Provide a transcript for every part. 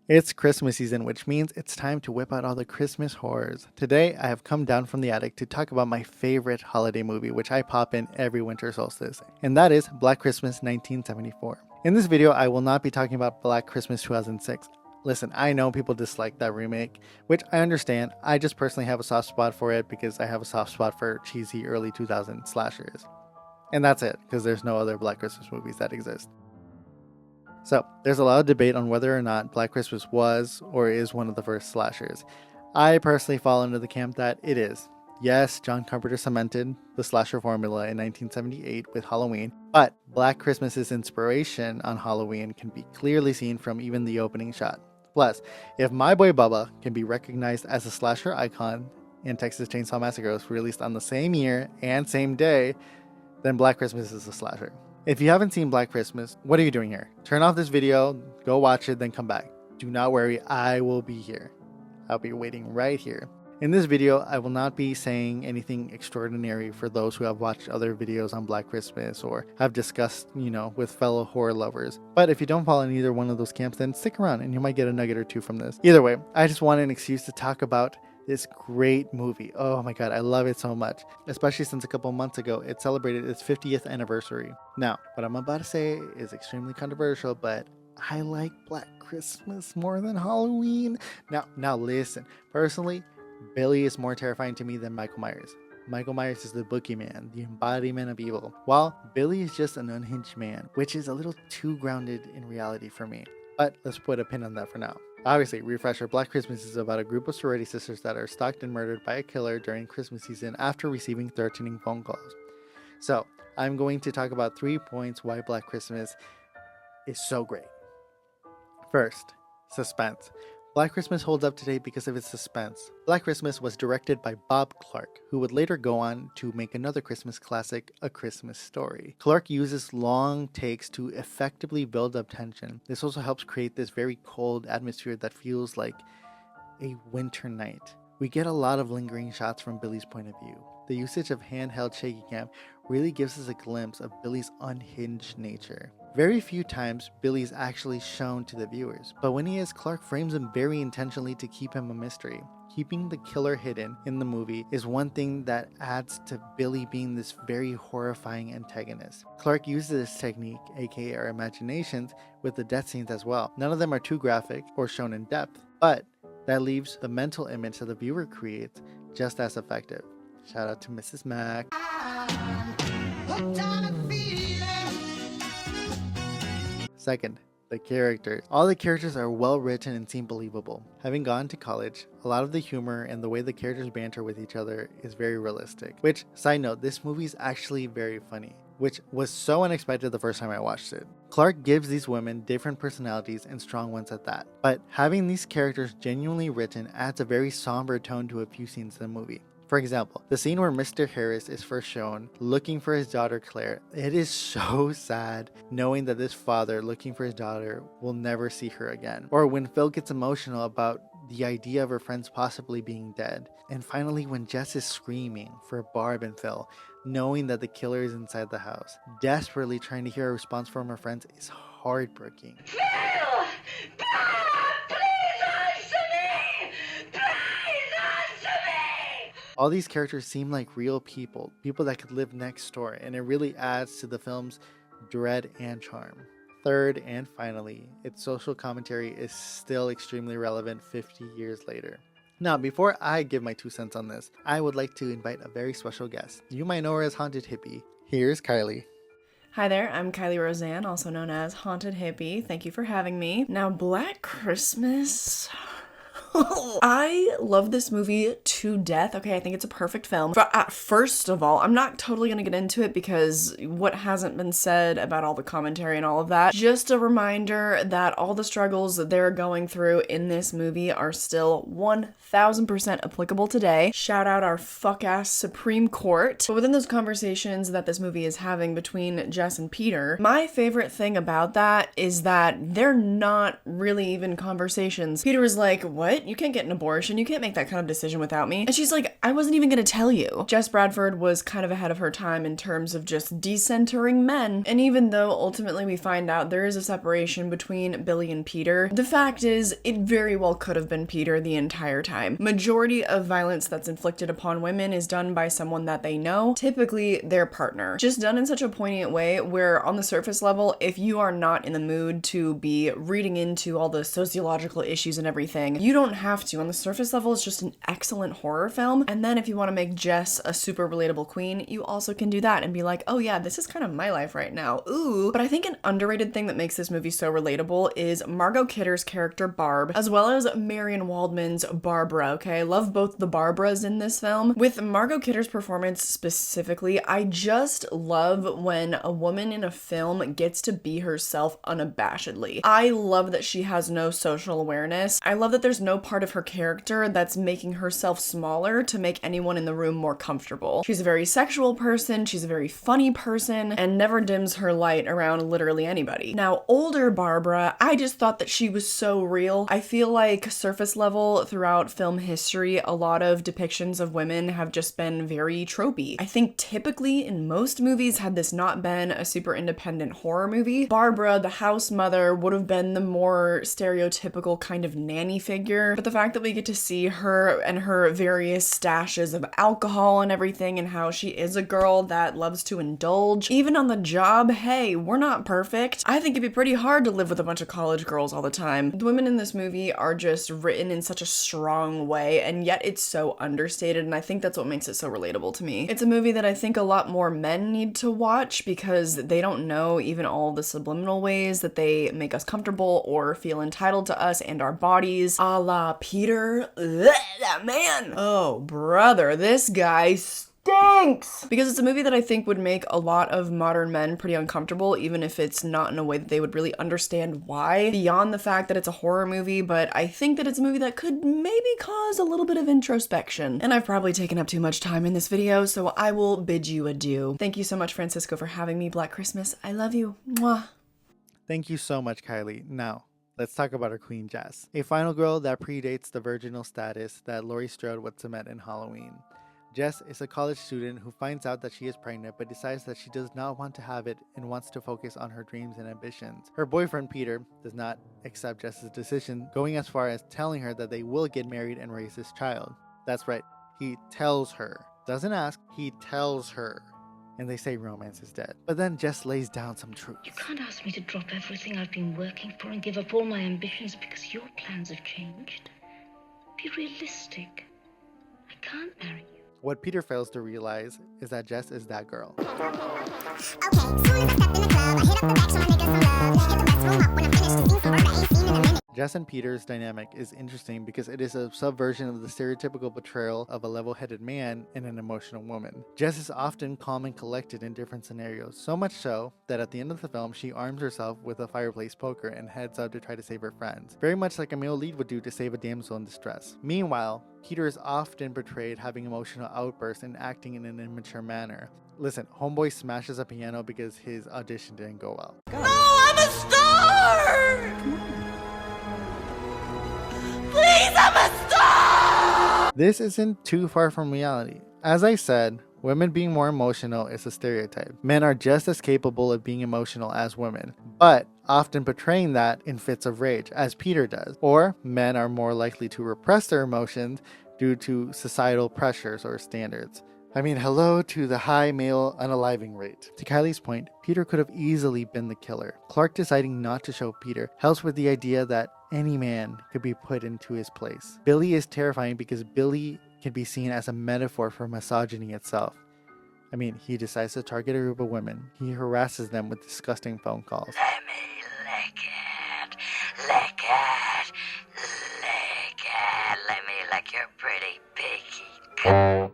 It's Christmas season, which means it's time to whip out all the Christmas horrors. Today, I have come down from the attic to talk about my favorite holiday movie, which I pop in every winter solstice, and that is Black Christmas 1974. In this video, I will not be talking about Black Christmas 2006. Listen, I know people dislike that remake, which I understand. I just personally have a soft spot for it because I have a soft spot for cheesy early 2000s slashers. And that's it, because there's no other Black Christmas movies that exist. So, there's a lot of debate on whether or not Black Christmas was or is one of the first slashers. I personally fall into the camp that it is. Yes, John Carpenter cemented the slasher formula in 1978 with Halloween, but Black Christmas's inspiration on Halloween can be clearly seen from even the opening shot. Plus, if My Boy Bubba can be recognized as a slasher icon and Texas Chainsaw Massacre was released on the same year and same day, then Black Christmas is a slasher. If you haven't seen Black Christmas, what are you doing here? Turn off this video, go watch it, then come back. Do not worry, I will be here. I'll be waiting right here. In this video, I will not be saying anything extraordinary for those who have watched other videos on Black Christmas or have discussed, with fellow horror lovers. But if you don't fall in either one of those camps, then stick around and you might get a nugget or two from this. Either way, I just wanted an excuse to talk about this great movie. Oh my god, I love it so much. Especially since a couple months ago, it celebrated its 50th anniversary. Now, what I'm about to say is extremely controversial, but I like Black Christmas more than Halloween. Now listen, personally, Billy is more terrifying to me than Michael Myers. Michael Myers is the boogeyman, the embodiment of evil, while Billy is just an unhinged man, which is a little too grounded in reality for me. But let's put a pin on that for now. Obviously, refresher, Black Christmas is about a group of sorority sisters that are stalked and murdered by a killer during Christmas season after receiving threatening phone calls. So, I'm going to talk about 3 points why Black Christmas is so great. First, suspense. Black Christmas holds up today because of its suspense. Black Christmas was directed by Bob Clark, who would later go on to make another Christmas classic, A Christmas Story. Clark uses long takes to effectively build up tension. This also helps create this very cold atmosphere that feels like a winter night. We get a lot of lingering shots from Billy's point of view. The usage of handheld shaky cam really gives us a glimpse of Billy's unhinged nature. Very few times Billy is actually shown to the viewers, but when he is, Clark frames him very intentionally to keep him a mystery. Keeping the killer hidden in the movie is one thing that adds to Billy being this very horrifying antagonist. Clark uses this technique, aka our imaginations, with the death scenes as well. None of them are too graphic or shown in depth, but that leaves the mental image that the viewer creates just as effective. Shout out to Mrs. Mac. Second, the characters. All the characters are well written and seem believable. Having gone to college, a lot of the humor and the way the characters banter with each other is very realistic. Which, side note, this movie is actually very funny, which was so unexpected the first time I watched it. Clark gives these women different personalities and strong ones at that. But having these characters genuinely written adds a very somber tone to a few scenes in the movie. For example, the scene where Mr. Harris is first shown looking for his daughter Claire. It is so sad knowing that this father looking for his daughter will never see her again. Or when Phil gets emotional about the idea of her friends possibly being dead. And finally when Jess is screaming for Barb and Phil, knowing that the killer is inside the house. Desperately trying to hear a response from her friends is heartbreaking. Phil! All these characters seem like real people that could live next door, and it really adds to the film's dread and charm. Third, and finally, its social commentary is still extremely relevant 50 years later. Now, before I give my 2 cents on this, I would like to invite a very special guest. You might know her as Haunted Hippie. Here's Kylie. Hi there, I'm Kylie Roseanne, also known as Haunted Hippie. Thank you for having me. Now, Black Christmas... I love this movie to death. Okay, I think it's a perfect film. First of all, I'm not totally gonna get into it because what hasn't been said about all the commentary and all of that. Just a reminder that all the struggles that they're going through in this movie are still 1000% applicable today. Shout out our fuck-ass Supreme Court. But within those conversations that this movie is having between Jess and Peter, my favorite thing about that is that they're not really even conversations. Peter is like, what? You can't get an abortion. You can't make that kind of decision without me. And she's like, I wasn't even gonna tell you. Jess Bradford was kind of ahead of her time in terms of just decentering men. And even though ultimately we find out there is a separation between Billy and Peter, the fact is it very well could have been Peter the entire time. Majority of violence that's inflicted upon women is done by someone that they know, typically their partner. Just done in such a poignant way where on the surface level, if you are not in the mood to be reading into all the sociological issues and everything, you don't have to. On the surface level, it's just an excellent horror film. And then if you want to make Jess a super relatable queen, you also can do that and be like, oh yeah, this is kind of my life right now. Ooh. But I think an underrated thing that makes this movie so relatable is Margot Kidder's character Barb, as well as Marion Waldman's Barbara, okay? I love both the Barbaras in this film. With Margot Kidder's performance specifically, I just love when a woman in a film gets to be herself unabashedly. I love that she has no social awareness. I love that there's no part of her character that's making herself smaller to make anyone in the room more comfortable. She's a very sexual person, she's a very funny person, and never dims her light around literally anybody. Now, older Barbara, I just thought that she was so real. I feel like surface level throughout film history, a lot of depictions of women have just been very tropey. I think typically in most movies, had this not been a super independent horror movie, Barbara, the house mother, would have been the more stereotypical kind of nanny figure. But the fact that we get to see her and her various stashes of alcohol and everything, and how she is a girl that loves to indulge, even on the job, hey, we're not perfect. I think it'd be pretty hard to live with a bunch of college girls all the time. The women in this movie are just written in such a strong way, and yet it's so understated, and I think that's what makes it so relatable to me. It's a movie that I think a lot more men need to watch because they don't know even all the subliminal ways that they make us comfortable or feel entitled to us and our bodies. A la Peter. Ugh, that man. Oh, brother, this guy stinks! Because it's a movie that I think would make a lot of modern men pretty uncomfortable, even if it's not in a way that they would really understand why, beyond the fact that it's a horror movie, but I think that it's a movie that could maybe cause a little bit of introspection. And I've probably taken up too much time in this video, so I will bid you adieu. Thank you so much, Francisco, for having me. Black Christmas, I love you. Mwah. Thank you so much, Kylie. Now, let's talk about our queen, Jess. A final girl that predates the virginal status that Laurie Strode would cement in Halloween. Jess is a college student who finds out that she is pregnant but decides that she does not want to have it and wants to focus on her dreams and ambitions. Her boyfriend Peter does not accept Jess's decision, going as far as telling her that they will get married and raise this child. That's right, he tells her. Doesn't ask, he tells her. And they say romance is dead. But then Jess lays down some truth. You can't ask me to drop everything I've been working for and give up all my ambitions because your plans have changed. Be realistic. I can't marry you. What Peter fails to realize is that Jess is that girl. Okay, soon as I step in the club, I hit up the back so my niggas some love. Hit the restroom up when I finish the scene from Barbara ain't seen in a minute. Jess and Peter's dynamic is interesting because it is a subversion of the stereotypical portrayal of a level-headed man and an emotional woman. Jess is often calm and collected in different scenarios, so much so that at the end of the film she arms herself with a fireplace poker and heads out to try to save her friends, very much like a male lead would do to save a damsel in distress. Meanwhile, Peter is often portrayed having emotional outbursts and acting in an immature manner. Listen, homeboy smashes a piano because his audition didn't go well. No, I'm a star! Please, I'm a star! This isn't too far from reality. As I said, women being more emotional is a stereotype. Men are just as capable of being emotional as women, but often portraying that in fits of rage, as Peter does. Or men are more likely to repress their emotions due to societal pressures or standards. I mean, hello to the high male unaliving rate. To Kylie's point, Peter could have easily been the killer. Clark deciding not to show Peter helps with the idea that any man could be put into his place. Billy is terrifying because Billy can be seen as a metaphor for misogyny itself. I mean, he decides to target a group of women. He harasses them with disgusting phone calls. Let me lick it. Lick it. Lick it. Let me lick your pretty piggy.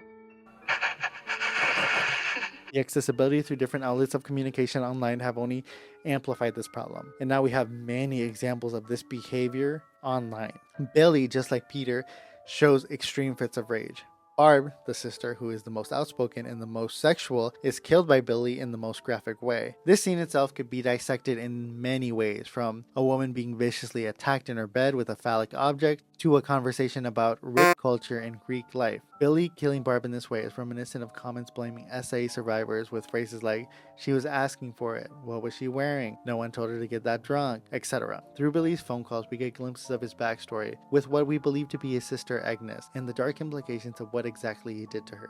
The accessibility through different outlets of communication online have only amplified this problem. And now we have many examples of this behavior online. Billy, just like Peter, shows extreme fits of rage. Barb, the sister who is the most outspoken and the most sexual, is killed by Billy in the most graphic way. This scene itself could be dissected in many ways, from a woman being viciously attacked in her bed with a phallic object to a conversation about rape culture and Greek life. Billy killing Barb in this way is reminiscent of comments blaming SA survivors with phrases like, "She was asking for it, what was she wearing, no one told her to get that drunk," etc. Through Billy's phone calls, we get glimpses of his backstory with what we believe to be his sister Agnes and the dark implications of what exactly he did to her.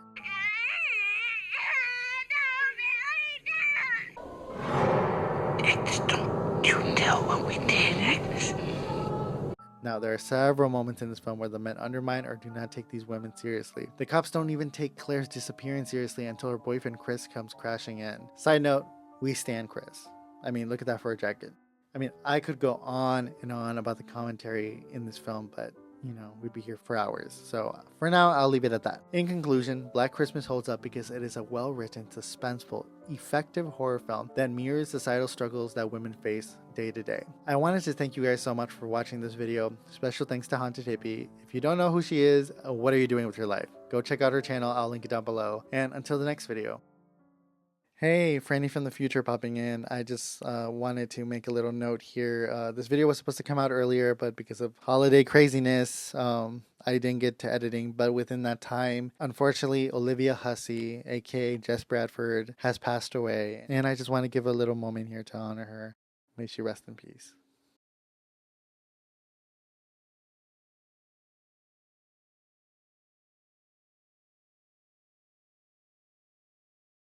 Agnes, don't you tell what we did, Agnes. Now, there are several moments in this film where the men undermine or do not take these women seriously. The cops don't even take Claire's disappearance seriously until her boyfriend Chris comes crashing in. Side note, we stand Chris. I mean, look at that fur jacket. I mean, I could go on and on about the commentary in this film, but we'd be here for hours. So for now, I'll leave it at that. In conclusion, Black Christmas holds up because it is a well-written, suspenseful, effective horror film that mirrors societal struggles that women face day to day. I wanted to thank you guys so much for watching this video. Special thanks to Haunted Hippie. If you don't know who she is, what are you doing with your life? Go check out her channel. I'll link it down below. And until the next video. Hey, Franny from the future popping in. I just wanted to make a little note here. This video was supposed to come out earlier, but because of holiday craziness, I didn't get to editing. But within that time, unfortunately, Olivia Hussey, aka Jess Bradford, has passed away. And I just want to give a little moment here to honor her. May she rest in peace.